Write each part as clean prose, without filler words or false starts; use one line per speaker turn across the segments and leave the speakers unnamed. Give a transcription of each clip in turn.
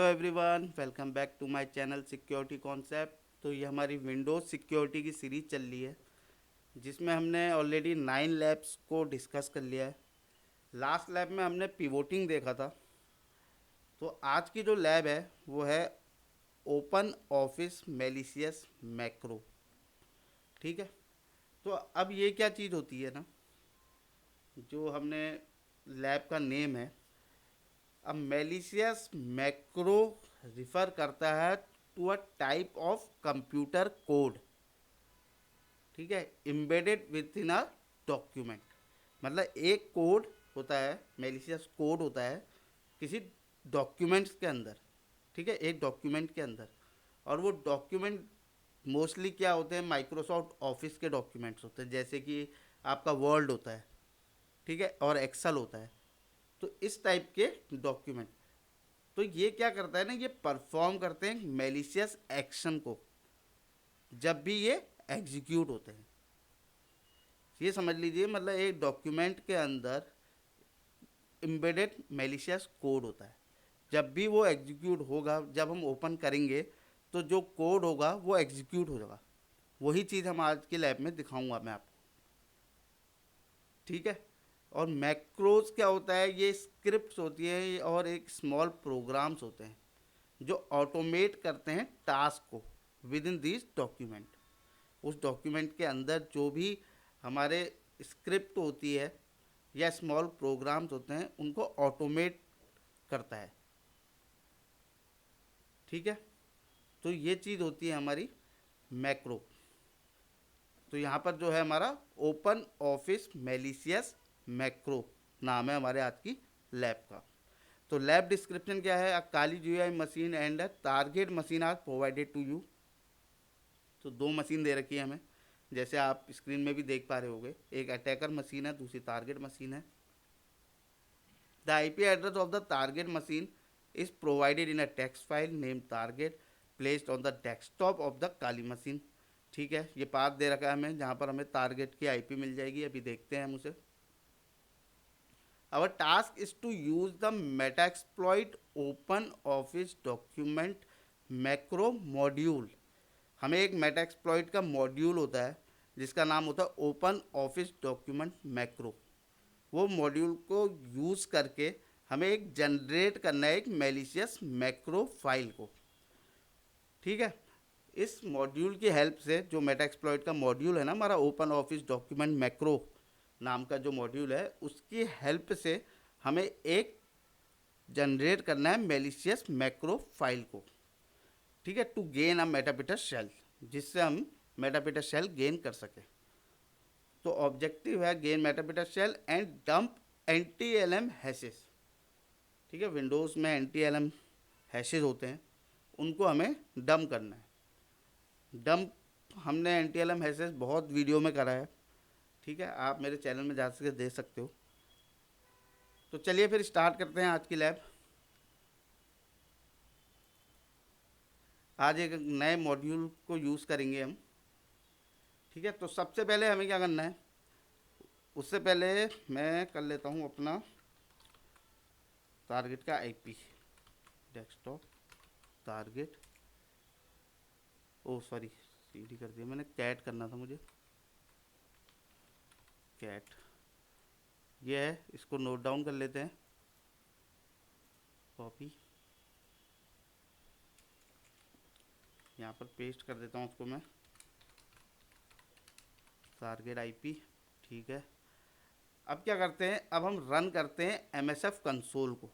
Everyone, welcome back to my channel security concept. तो ये हमारी विंडोज़ सिक्योरिटी की सीरीज चल रही है, जिसमें हमने ऑलरेडी 9 लैब्स को डिस्कस कर लिया है। लास्ट लैब में हमने पिवोटिंग देखा था। तो आज की जो लैब है वो है ओपन ऑफिस मेलिशियस मैक्रो। ठीक है। तो अब ये क्या चीज़ होती है ना, जो हमने लैब का नेम है। अब मेलिशियस मैक्रो रिफ़र करता है to a type of computer code, ठीक है, embedded within a document. मतलब एक कोड होता है, मेलिशियस कोड होता है किसी डॉक्यूमेंट्स के अंदर। ठीक है, एक डॉक्यूमेंट के अंदर। और वो डॉक्यूमेंट मोस्टली क्या होते हैं, माइक्रोसॉफ्ट ऑफिस के डॉक्यूमेंट्स होते हैं, जैसे कि आपका वर्ड होता है, ठीक है, और एक्सेल होता है। तो इस टाइप के डॉक्यूमेंट, तो ये क्या करता है ना, ये परफॉर्म करते हैं मेलिशियस एक्शन को जब भी ये एग्जीक्यूट होते हैं। ये समझ लीजिए, मतलब एक डॉक्यूमेंट के अंदर एम्बेडेड मेलिशियस कोड होता है। जब भी वो एग्जीक्यूट होगा, जब हम ओपन करेंगे तो जो कोड होगा वो एग्जीक्यूट हो जाएगा। वही चीज़ हम आज के लैब में दिखाऊंगा मैं आपको। ठीक है। और मैक्रोज क्या होता है, ये स्क्रिप्ट्स होती है और एक स्मॉल प्रोग्राम्स होते हैं जो ऑटोमेट करते हैं टास्क को विद इन दिस डॉक्यूमेंट। उस डॉक्यूमेंट के अंदर जो भी हमारे स्क्रिप्ट होती है या स्मॉल प्रोग्राम्स होते हैं, उनको ऑटोमेट करता है। ठीक है। तो ये चीज़ होती है हमारी मैक्रो। तो यहाँ पर जो है हमारा ओपन ऑफिस मेलिशियस मैक्रो नाम है हमारे आज की लैब का। तो लैब डिस्क्रिप्शन क्या है, a Kali GI machine and a target machine are provided to you. तो दो मशीन दे रखी है हमें, जैसे आप स्क्रीन में भी देख पा रहे होगे। एक अटैकर मशीन है, दूसरी टारगेट मशीन है। The IP address of the target machine is provided in a text file name target placed on the desktop of the Kali machine. ठीक है, ये पाथ दे रखा है हमें, जहाँ पर हमें टारगेट की आईपी मिल जाएगी। अभी देखते हैं हम उसे। Our task is to use the Metaxploit open office document macro module। हमें एक Metaxploit का मॉड्यूल होता है जिसका नाम होता है ओपन ऑफिस डॉक्यूमेंट मैक्रो। वो मॉड्यूल को यूज़ करके हमें एक जनरेट करना है एक मेलिशियस मैक्रो फाइल को। ठीक है। इस मॉड्यूल की हेल्प से, जो मेटाएक्सप्लॉइट का मॉड्यूल है ना हमारा ओपन ऑफिस डॉक्यूमेंट मैक्रो नाम का जो मॉड्यूल है, उसकी हेल्प से हमें एक जनरेट करना है मेलिशियस मैक्रो फाइल को। ठीक है, टू गेन अ मेटापिटा शेल, जिससे हम मेटापिटा शेल गेन कर सकें। तो ऑब्जेक्टिव है gain meterpreter shell and dump NTLM hashes. ठीक है, विंडोज़ में एंटी एल एम हैशेज होते हैं, उनको हमें डंप करना है। डंप हमने एन टी एल एम हैशेज बहुत वीडियो में करा है। ठीक है, आप मेरे चैनल में जा सके देख सकते हो। तो चलिए फिर स्टार्ट करते हैं आज की लैब। आज एक नए मॉड्यूल को यूज़ करेंगे हम। ठीक है, तो सबसे पहले हमें क्या करना है, उससे पहले मैं कर लेता हूँ अपना टारगेट का आईपी। डेस्कटॉप टारगेट, ओ सॉरी, सीडी कर दिया मैंने, कैट करना था मुझे। कैट ये है, इसको नोट डाउन कर लेते हैं। कॉपी, यहाँ पर पेस्ट कर देता हूँ उसको मैं, टारगेट आईपी। ठीक है। अब क्या करते हैं, अब हम रन करते हैं एमएसएफ कंसोल को।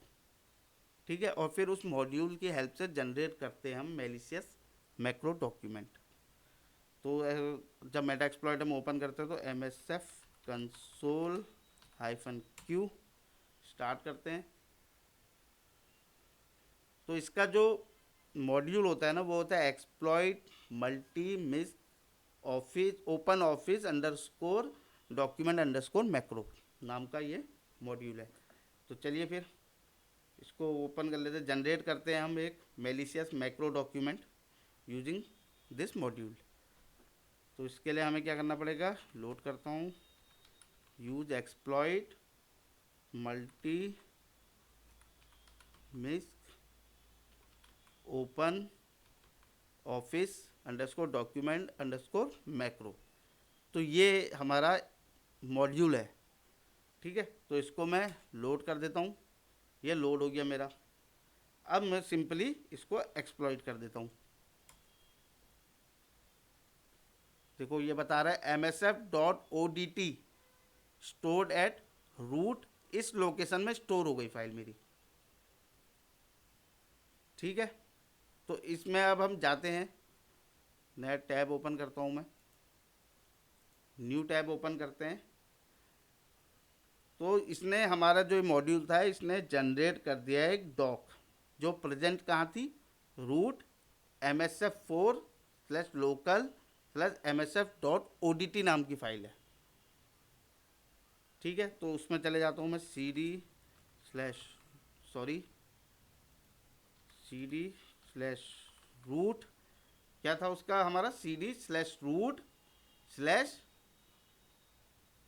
ठीक है, और फिर उस मॉड्यूल की हेल्प से जनरेट करते हैं हम मेलिशियस मैक्रो डॉक्यूमेंट। तो जब मेटा एक्सप्लॉइट हम ओपन करते हैं तो एमएसएफ कंसोल -q स्टार्ट करते हैं। तो इसका जो मॉड्यूल होता है ना, वो होता है exploit multi miss office open office underscore document underscore macro नाम का ये मॉड्यूल है। तो चलिए फिर इसको ओपन कर लेते हैं, जनरेट करते हैं हम एक malicious macro document using this module. तो इसके लिए हमें क्या करना पड़ेगा, लोड करता हूँ, use exploit multi miss open office underscore document underscore macro. तो ये हमारा मॉड्यूल है, ठीक है। तो इसको मैं लोड कर देता हूँ, ये लोड हो गया मेरा। अब मैं सिंपली इसको एक्सप्लॉइट कर देता हूँ। देखो ये बता रहा है msf.odt स्टोर्ड एट रूट, इस लोकेशन में स्टोर हो गई फाइल मेरी, ठीक है। तो इसमें अब हम जाते हैं, नया टैब ओपन करता हूँ मैं, न्यू टैब ओपन करते हैं। तो इसने हमारा जो मॉड्यूल था इसने जनरेट कर दिया है एक डॉक, जो प्रेजेंट कहाँ थी, रूट msf4/local/msf.odt नाम की फाइल है, ठीक है। तो उसमें चले जाता हूँ मैं, cd/रूट, क्या था उसका हमारा, cd/रूट स्लैश,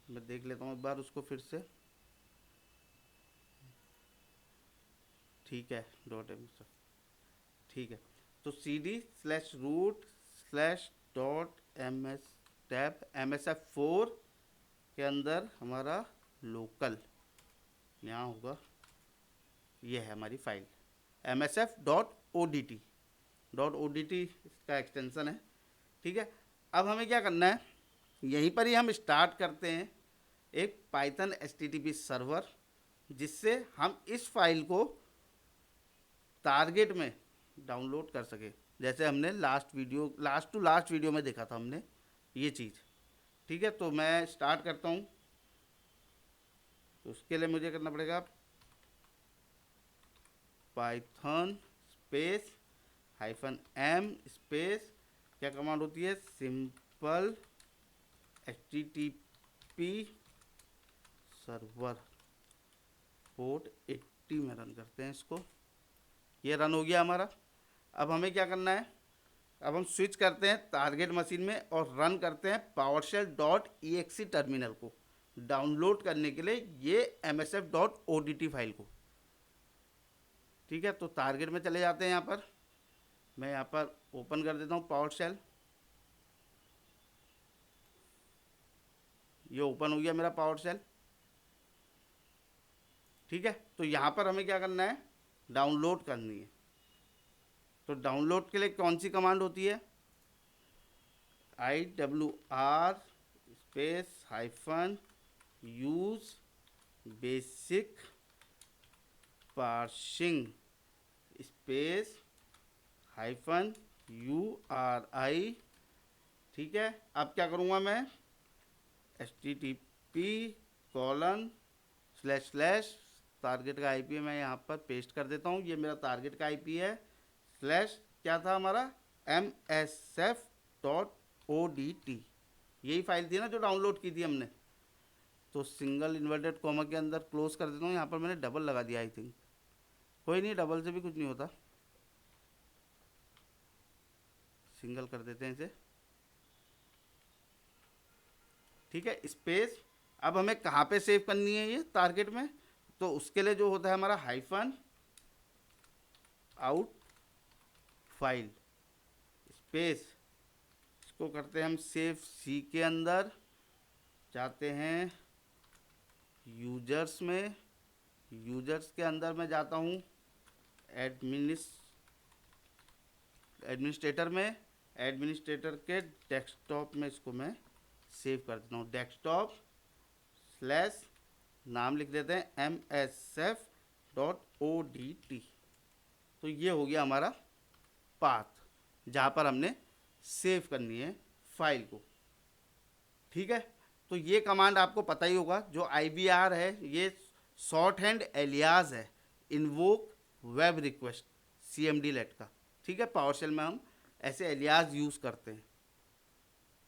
मैं देख लेता हूँ एक बार उसको फिर से, ठीक है, .msf, ठीक है। तो cd/रूट/.ms msf4 के अंदर हमारा लोकल यहाँ होगा, ये है हमारी फाइल msf.odt, .odt इसका एक्सटेंशन है, ठीक है। अब हमें क्या करना है, यहीं पर ही हम स्टार्ट करते हैं एक पाइथन HTTP सर्वर, जिससे हम इस फाइल को टारगेट में डाउनलोड कर सके, जैसे हमने लास्ट टू लास्ट वीडियो में देखा था हमने ये चीज़, ठीक है। तो मैं स्टार्ट करता हूँ। तो उसके लिए मुझे करना पड़ेगा पाइथन स्पेस -m स्पेस, क्या कमांड होती है, सिंपल HTTP सर्वर पोर्ट 80 में रन करते हैं इसको, ये रन हो गया हमारा। अब हमें क्या करना है, अब हम स्विच करते हैं टारगेट मशीन में और रन करते हैं PowerShell.exe टर्मिनल को डाउनलोड करने के लिए ये msf.odt फाइल को, ठीक है। तो टारगेट में चले जाते हैं, यहाँ पर मैं यहाँ पर ओपन कर देता हूँ PowerShell, ये ओपन हो गया मेरा PowerShell, ठीक है। तो यहाँ पर हमें क्या करना है, डाउनलोड करनी है। तो डाउनलोड के लिए कौन सी कमांड होती है, IWR space -use basic parsing space -URI, ठीक है। अब क्या करूँगा मैं, http:// टारगेट का IP मैं यहाँ पर पेस्ट कर देता हूँ, ये मेरा टारगेट का IP है, स्लैश क्या था हमारा, msf.odt, यही फाइल थी ना जो डाउनलोड की थी हमने। तो सिंगल इन्वर्टेड कॉमा के अंदर क्लोज कर देता हूँ, यहाँ पर मैंने डबल लगा दिया, आई थिंक कोई नहीं, डबल से भी कुछ नहीं होता, सिंगल कर देते हैं इसे, ठीक है, स्पेस। अब हमें कहाँ पे सेव करनी है ये टारगेट में, तो उसके लिए जो होता है हमारा -out फाइल स्पेस, इसको करते हैं हम सेव सी के अंदर, जाते हैं यूजर्स में, यूजर्स के अंदर मैं जाता हूँ एडमिनिस्ट्रेटर में, एडमिनिस्ट्रेटर के डेस्कटॉप में इसको मैं सेव कर देता हूँ, डेस्कटॉप स्लैश नाम लिख देते हैं msf.odt। तो ये हो गया हमारा पाथ जहाँ पर हमने सेव करनी है फाइल को, ठीक है। तो ये कमांड आपको पता ही होगा, जो IBR है ये शॉर्ट हैंड एलियाज है invoke web request CMD let का, ठीक है। PowerShell में हम ऐसे एलियाज यूज़ करते हैं,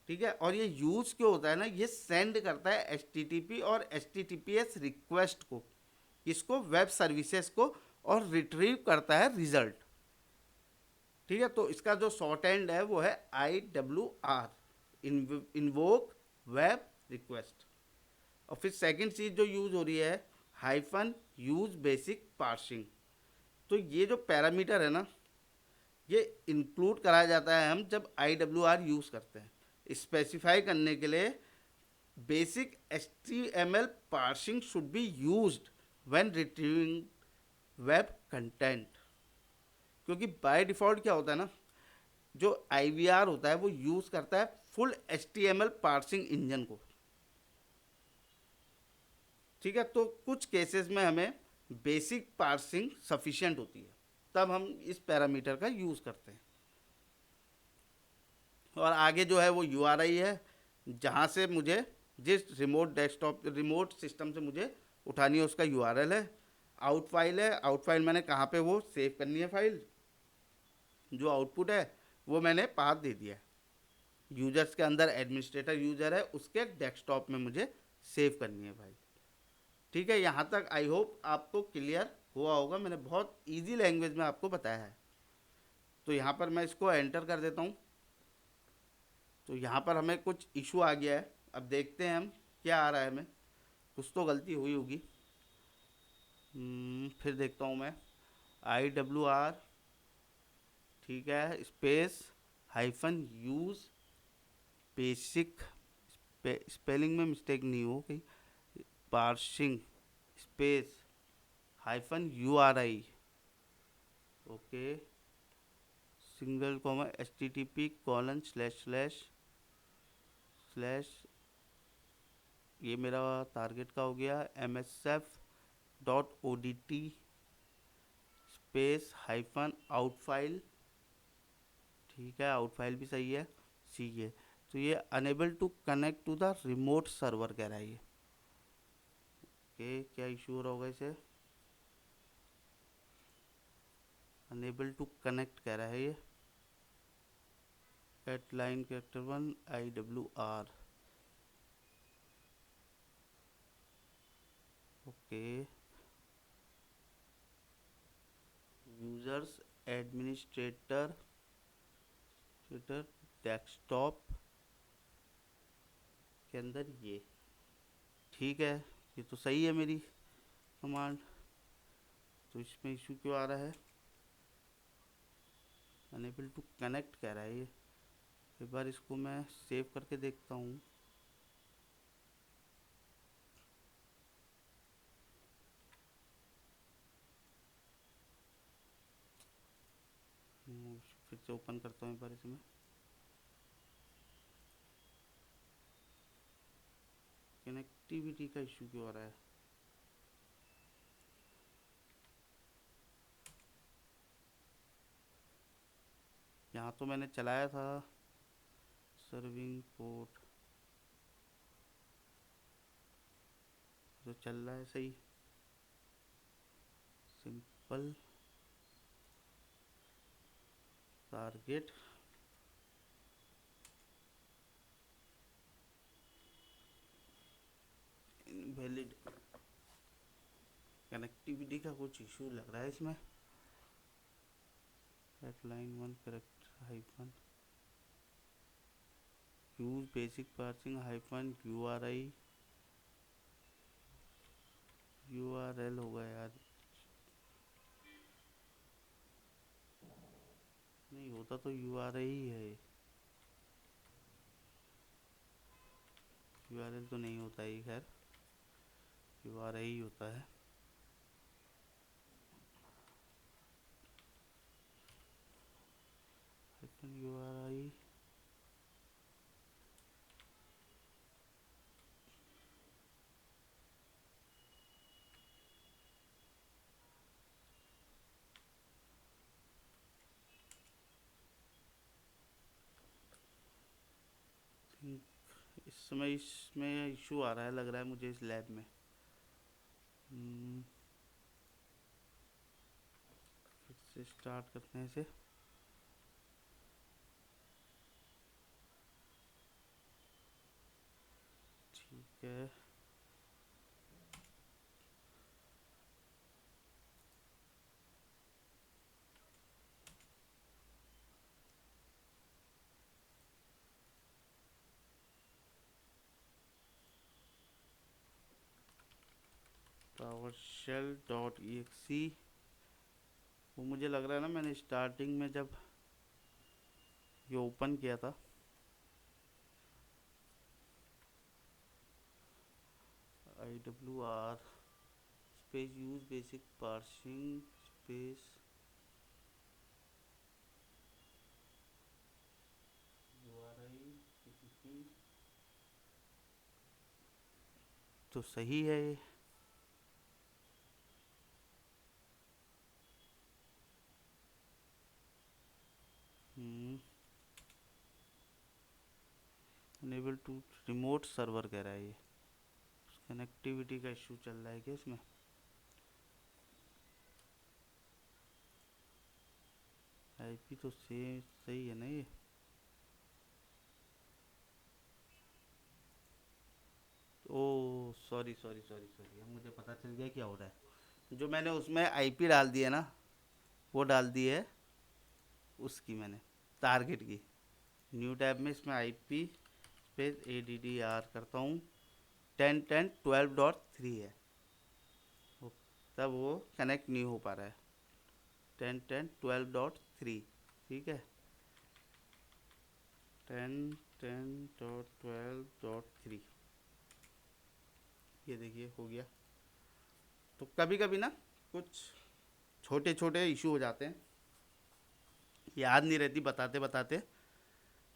ठीक है। और ये यूज़ क्यों होता है ना, ये सेंड करता है HTTP और HTTPS रिक्वेस्ट को, इसको वेब सर्विसेज को, और रिट्रीव करता है रिजल्ट, ठीक है। तो इसका जो शॉर्ट हैंड है वो है IWR, इन्वोक वेब रिक्वेस्ट। और फिर सेकंड चीज़ जो यूज़ हो रही है -use बेसिक पार्सिंग। तो ये जो पैरामीटर है ना, ये इंक्लूड कराया जाता है हम जब IWR यूज़ करते हैं। स्पेसिफाई करने के लिए basic HTML parsing should be used when retrieving web content. क्योंकि बाय डिफ़ॉल्ट क्या होता है ना, जो IVR होता है वो यूज़ करता है फुल HTML पार्सिंग इंजन को। ठीक है, तो कुछ केसेस में हमें बेसिक पार्सिंग सफिशिएंट होती है, तब हम इस पैरामीटर का यूज़ करते हैं। और आगे जो है वो URI है, जहाँ से मुझे जिस रिमोट सिस्टम से मुझे उठानी है उसका URL है। आउट फाइल है, आउट फाइल मैंने कहाँ पे वो सेव करनी है फाइल, जो आउटपुट है वो मैंने पाथ दे दिया है। यूजर्स के अंदर एडमिनिस्ट्रेटर यूजर है, उसके डेस्कटॉप में मुझे सेव करनी है फाइल। ठीक है, यहाँ तक आई होप आपको क्लियर हुआ होगा, मैंने बहुत इजी लैंग्वेज में आपको बताया है। तो यहाँ पर मैं इसको एंटर कर देता हूँ। तो यहाँ पर हमें कुछ इशू आ गया है, अब देखते हैं हम क्या आ रहा है। हमें कुछ तो गलती हुई होगी। फिर देखता हूँ मैं IWR, ठीक है, स्पेस -यूज बेसिक, स्पेलिंग में मिस्टेक नहीं हो कहीं, parsing space -URI, okay, HTTP:// ये मेरा टारगेट का हो गया MSF.ODT स्पेस -आउट फाइल। ठीक है, आउट फाइल भी सही है, सी है। तो ये unable to connect to the remote server कह रहा है ये। ओके, क्या इशू हो रहा होगा इसे, अनेबल टू कनेक्ट कह रहा है ये। At line character 1 IWR, okay, users administrator desktop के अंदर ये। ठीक है, ये तो सही है मेरी कमांड। तो इसमें इशू क्यों आ रहा है, अनेबल टू कनेक्ट कह रहा है ये। एक बार इसको मैं सेव करके देखता हूँ। फिर से ओपन करता हूँ एक बार इसमें। कनेक्टिविटी का इशू क्यों आ रहा है, यहाँ तो मैंने चलाया था सर्विंग पोर्ट, तो चल रहा है सही, सिंपल टारगेट। इनवैलिड कनेक्टिविटी का कुछ इशू लग रहा है इसमें। At line 1 correct use basic parsing URL होगा यार, नहीं होता तो URI ही है। URL तो नहीं होता है, खैर URI ही होता है। URI, इस समय इसमें इशू आ रहा है लग रहा है मुझे इस लैब में। फिर से स्टार्ट करते हैं इसे। ठीक है, PowerShell.exe, वो मुझे लग रहा है ना मैंने स्टार्टिंग में जब ये ओपन किया था, IWR space use basic parsing space URI TCP, तो सही है ये। अनेबल टू रिमोट सर्वर कह रहा है ये, कनेक्टिविटी का इशू चल रहा है क्या इसमें? आईपी तो सेम सही है ना ये। ओ सॉरी सॉरी सॉरी सॉरी, अब मुझे पता चल गया क्या हो रहा है। जो मैंने उसमें आईपी डाल दी है ना, वो डाल दी है उसकी मैंने, टारगेट की। न्यू टैब में इसमें आईपी स्पेस ADDR करता हूँ, 10.10.12.3 है, तब वो कनेक्ट नहीं हो पा रहा है। 10.10.12.3, ठीक है, 10.10.12.3, ये देखिए हो गया। तो कभी कभी ना कुछ छोटे छोटे इशू हो जाते हैं, याद नहीं रहती बताते बताते।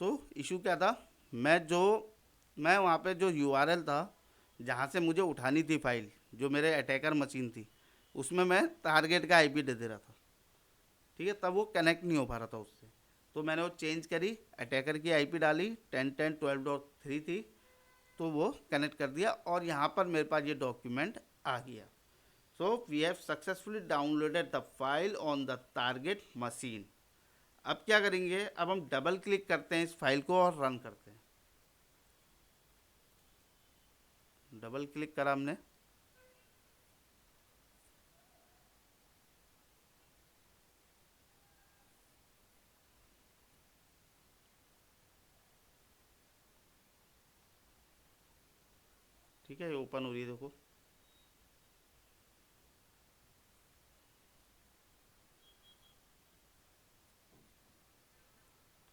तो इशू क्या था, मैं वहाँ पे जो URL था जहाँ से मुझे उठानी थी फाइल, जो मेरे अटैकर मशीन थी, उसमें मैं टारगेट का आईपी दे रहा था, ठीक है, तब वो कनेक्ट नहीं हो पा रहा था उससे। तो मैंने वो चेंज करी, अटैकर की आईपी डाली, 10.10.12.3 थी, तो वो कनेक्ट कर दिया और यहाँ पर मेरे पास ये डॉक्यूमेंट आ गया। So we have successfully downloaded the file on the target machine. अब क्या करेंगे, अब हम डबल क्लिक करते हैं इस फाइल को और रन करते हैं। डबल क्लिक करा हमने, ठीक है, ये ओपन हो रही है देखो।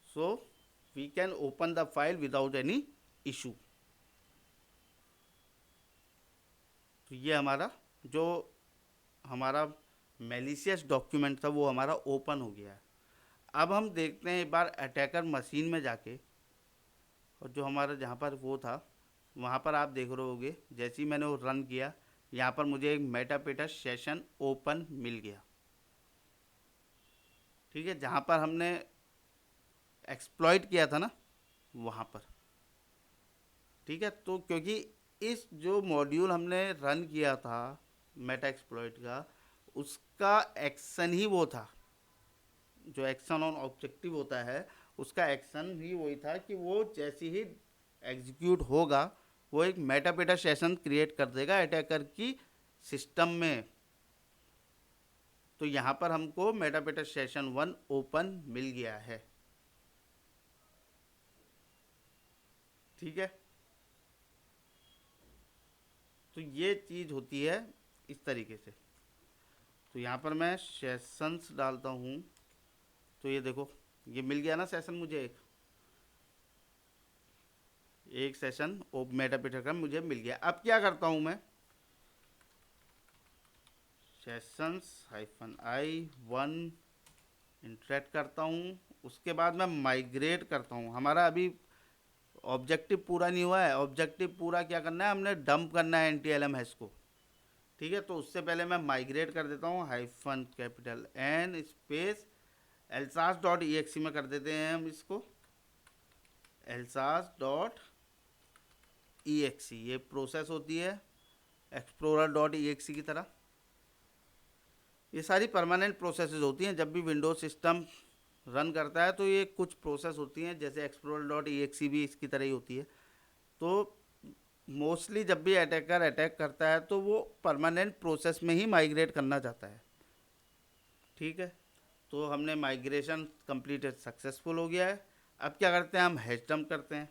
So we can open the file without any issue. तो ये जो हमारा मेलिशियस डॉक्यूमेंट था वो हमारा ओपन हो गया है। अब हम देखते हैं एक बार अटैकर मशीन में जाके, और जो हमारा जहाँ पर वो था वहाँ पर आप देख रहे होगे, जैसे ही मैंने वो रन किया, यहाँ पर मुझे एक मेटापेटा सेशन ओपन मिल गया, ठीक है, जहाँ पर हमने एक्सप्लॉइट किया था ना वहाँ पर, ठीक है। तो क्योंकि इस जो मॉड्यूल हमने रन किया था मेटा एक्सप्लॉइट का, उसका एक्शन ही वो था, जो एक्शन ऑन ऑब्जेक्टिव होता है उसका एक्शन भी वही था कि वो जैसे ही एग्जीक्यूट होगा वो एक मेटापेटा सेशन क्रिएट कर देगा अटैकर की सिस्टम में। तो यहाँ पर हमको मेटापेटा सेशन 1 ओपन मिल गया है, ठीक है। तो ये चीज़ होती है इस तरीके से। तो यहाँ पर मैं सेशंस डालता हूँ, तो ये देखो ये मिल गया ना सेशन, मुझे एक सेशन मेटापेटा का मुझे मिल गया। अब क्या करता हूँ मैं, सेशंस -i1 इंटरेक्ट करता हूँ, उसके बाद मैं माइग्रेट करता हूँ। हमारा अभी ऑब्जेक्टिव पूरा नहीं हुआ है, ऑब्जेक्टिव पूरा क्या करना है, हमने डंप करना है NTLM हैश को, ठीक है। तो उससे पहले मैं माइग्रेट कर देता हूँ, -N स्पेस elsas.exe में कर देते हैं हम इसको, elsas.exe, ये प्रोसेस होती है explorer.exe की तरह। ये सारी परमानेंट प्रोसेसेस होती हैं, जब भी विंडोज सिस्टम रन करता है तो ये कुछ प्रोसेस होती हैं, जैसे explorer.exe भी इसकी तरह ही होती है। तो मोस्टली जब भी अटैकर अटैक करता है तो वो परमानेंट प्रोसेस में ही माइग्रेट करना चाहता है, ठीक है। तो हमने माइग्रेशन कंप्लीटेड सक्सेसफुल हो गया है। अब क्या करते हैं, हम हैश डंप करते हैं।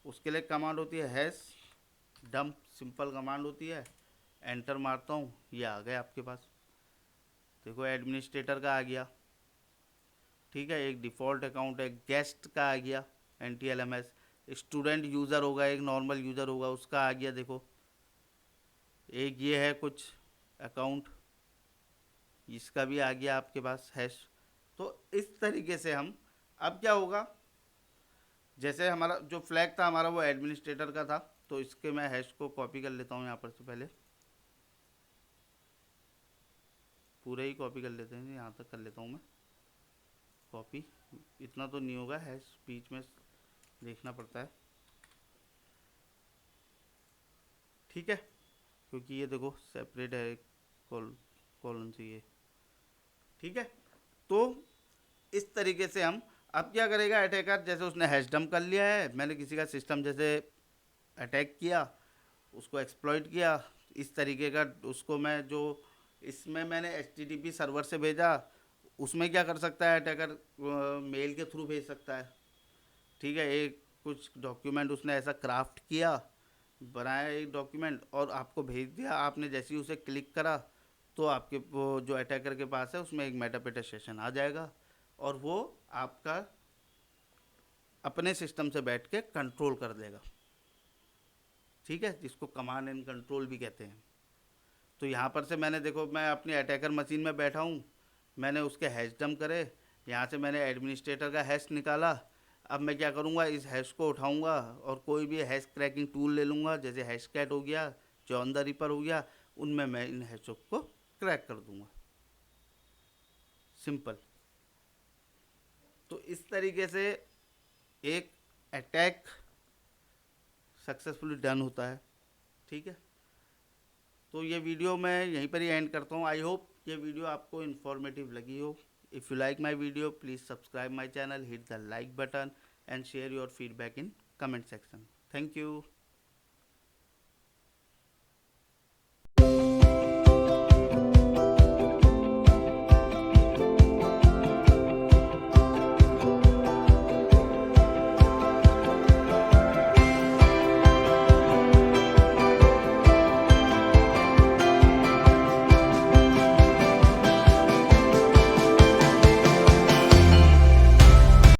उसके लिए कमांड होती है हैश डंप, सिंपल कमांड होती है, एंटर मारता हूँ, ये आ गया आपके पास, देखो एडमिनिस्ट्रेटर का आ गया, ठीक है, एक डिफ़ॉल्ट अकाउंट है, गेस्ट का आ गया NTLMS, स्टूडेंट यूज़र होगा, एक नॉर्मल यूज़र होगा, उसका आ गया। देखो एक ये है कुछ अकाउंट, इसका भी आ गया आपके पास हैश। तो इस तरीके से हम, अब क्या होगा, जैसे हमारा जो फ्लैग था हमारा वो एडमिनिस्ट्रेटर का था, तो इसके मैं हैश को कॉपी कर लेता हूँ यहाँ पर से, पहले पूरे ही कॉपी कर लेते हैं, यहाँ तक कर लेता हूँ मैं कॉपी, इतना तो नहीं होगा, हैश बीच में देखना पड़ता है, ठीक है, क्योंकि ये देखो सेपरेट है कॉलन से ये, ठीक है। तो इस तरीके से हम, अब क्या करेगा अटैकर, जैसे उसने हैश डंप कर लिया है, मैंने किसी का सिस्टम जैसे अटैक किया, उसको एक्सप्लॉइट किया इस तरीके का, उसको मैं जो इसमें मैंने HTTP सर्वर से भेजा, उसमें क्या कर सकता है अटैकर, मेल के थ्रू भेज सकता है, ठीक है। एक कुछ डॉक्यूमेंट उसने ऐसा क्राफ्ट किया, बनाया एक डॉक्यूमेंट और आपको भेज दिया, आपने जैसे ही उसे क्लिक करा तो आपके वो जो अटैकर के पास है उसमें एक मेटापेटा सेशन आ जाएगा, और वो आपका अपने सिस्टम से बैठ के कंट्रोल कर देगा, ठीक है, जिसको कमांड एंड कंट्रोल भी कहते हैं। तो यहाँ पर से मैंने देखो, मैं अपनी अटैकर मशीन में बैठा हूँ, मैंने उसके हैश डंप करे, यहाँ से मैंने एडमिनिस्ट्रेटर का हैश निकाला। अब मैं क्या करूँगा, इस हैश को उठाऊँगा और कोई भी हैश क्रैकिंग टूल ले लूँगा, जैसे हैश कैट हो गया, जॉन द रिपर हो गया, उनमें मैं इन हैशों को क्रैक कर दूँगा, सिंपल। तो इस तरीके से एक अटैक सक्सेसफुली डन होता है, ठीक है। तो ये वीडियो मैं यहीं पर ही एंड करता हूँ। आई होप ये वीडियो आपको इन्फॉर्मेटिव लगी हो। If you like my video please subscribe my channel, hit the like button and share your feedback in comment section. Thank you.